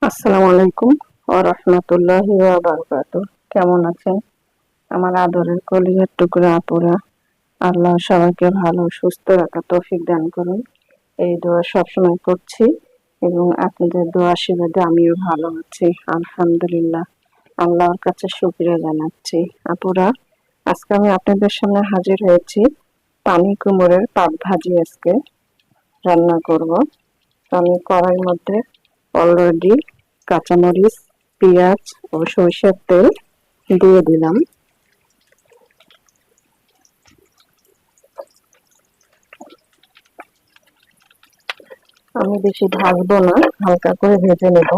আসসালামু আলাইকুম ওয়া রাহমাতুল্লাহি ওয়া বারাকাতুহু। কেমন আছেন আমার আদরের কলিজার টুকরা আপুরা? আল্লাহ সবাইকে ভালো সুস্থ রাখার তৌফিক দান করুন, এই দোয়া সবসময় করছি এবং আপনাদের দোয়া আশীর্বাদে আমিও ভালো আছি আলহামদুলিল্লাহ। আল্লাহর কাছে শুকরিয়া জানাচ্ছি। আপুরা, আজকে আমি আপনাদের সামনে হাজির হয়েছি পানি কুমড়োর পাট ভাজি আজকে রান্না করব। আমি কড়াইয়ের মধ্যে অলরেডি কাঁচামরিচ, পেঁয়াজ ও সরিষার তেল দিয়ে দিলাম। আমি বেশি ভাজবো না, হালকা করে ভেজে নেব।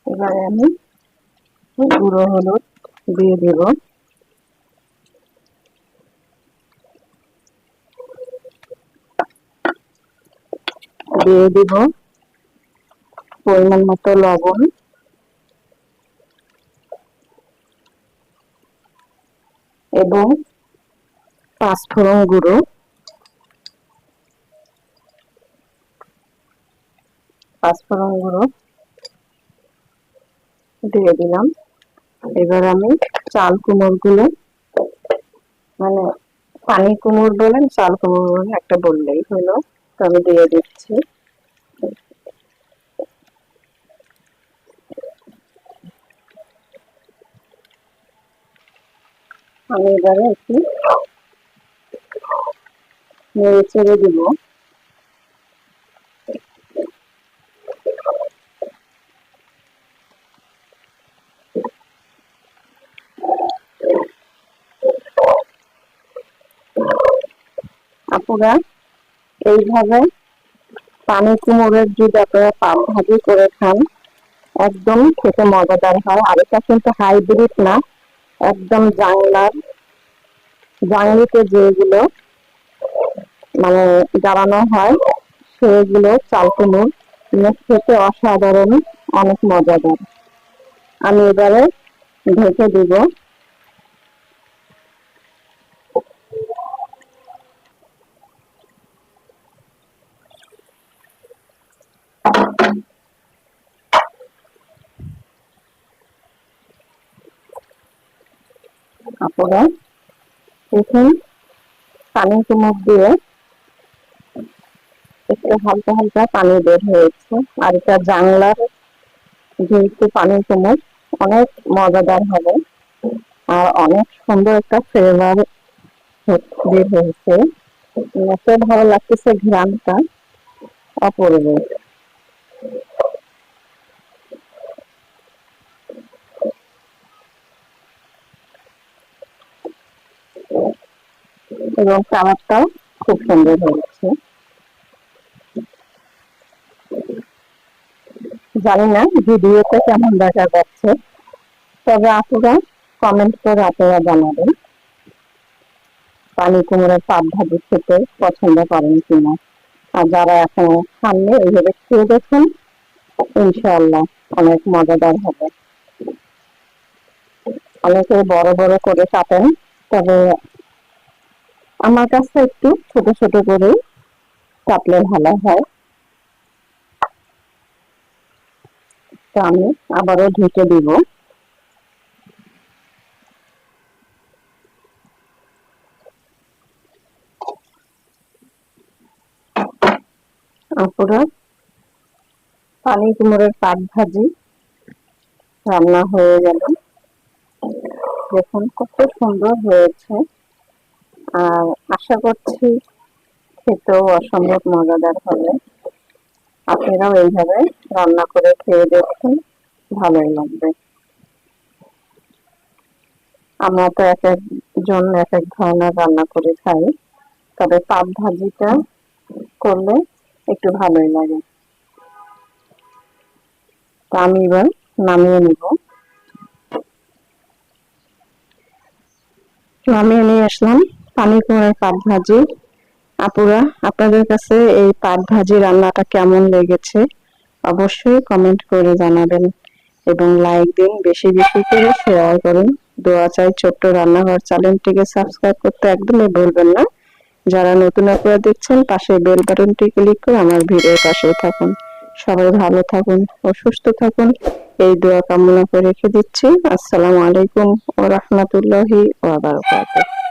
এবারে আমি গুঁড়ো হলুদ দিয়ে দেব, দিয়ে দিব পরিমাণ মতো লবণ এবং পাঁচফোড়ন গুঁড়ো, দিয়ে দিলাম। এবার আমি চাল কুমড় গুলো, মানে পানি কুমড় বলেন চাল কুমড় বলেন একটা বললেই হলো, তো আমি দিয়ে দিচ্ছি। আমি এবারে একটু নেড়ে চেড়ে দিব। আপুরা, এইভাবে পানি কুমড়োর যদি আপনারা পাট ভাজি করে খান, একদম খেতে মজাদার হয়। আর এটা কিন্তু হাইব্রিড না, একদম জাংলিতে যেগুলো মানে জ্বালানো হয় সেগুলো চাল কুমড়ো খেতে অসাধারণ, অনেক মজাদার। আমি এবারে ঢেকে দিব। আপনারা দেখুন, পানি কুমড়ো দিয়ে একটু হালকা হালকা পানি বের হয়েছে। আর এটা জাংলার যেহেতু পানি কুমড়ো, অনেক মজাদার হবে আর অনেক সুন্দর একটা ফ্লেভার বের হয়েছে। এত ভালো লাগতেছে, ঘ্রাণটা অপূর্ব। এবং কালারটাও খুব সুন্দর হয়েছে। জানি না ভিডিওতে কেমন দেখা যাচ্ছে, তবে আপুরা কমেন্ট করে আপনারা জানাবেন পানি কুমড়োর পাট ভাজি খেতে পছন্দ করেন কিনা। আর যারা এখনো খাননি, এইভাবে খেয়ে দেখুন, ইনশাআল্লাহ অনেক মজাদার হবে। অনেকে বড় বড় করে কাটেন, তবে আমার কাছে একটু ছোট ছোট করে কাটলে ভালো হয়। তো আমি আবারও ঢেকে দিব। আপুরা, পানি কুমড়োর পাট ভাজি রান্না হয়ে গেল। দেখুন কত সুন্দর হয়েছে। আর আশা করছি খেতেও অসম্ভব মজাদার হবে। আপনারাও এইভাবে রান্না করে খেয়ে দেখুন, ভালোই লাগবে। আমরা তো এক একজন এক এক ধরনের রান্না করে খাই, তবে পাট ভাজিটা করলে একটু ভালোই লাগে। তা আমি এবার নামিয়ে নিব। নামিয়ে নিয়ে আসলাম পানি কুমড়োর পাট ভাজি। আপুরা, আপনাদের কাছে এই পাট ভাজি রান্নাটা কেমন লেগেছে অবশ্যই কমেন্ট করে জানাবেন। এবং লাইক দিন, বেশি বেশি করে শেয়ার করুন। দোয়া চাই। ছোট্ট রান্নাঘর চ্যানেলটিকে সাবস্ক্রাইব করতে একদমই ভুলবেন না। যারা নতুন আপনারা দেখছেন, পাশে বেল বাটনটি ক্লিক করে আমার ভিডিওর পাশে থাকুন। সবাই ভালো থাকুন ও সুস্থ থাকুন, এই দোয়া কামনা করে রেখে দিচ্ছি। আসসালামু আলাইকুম ওয়া রাহমাতুল্লাহি ওয়া বারাকাতুহু।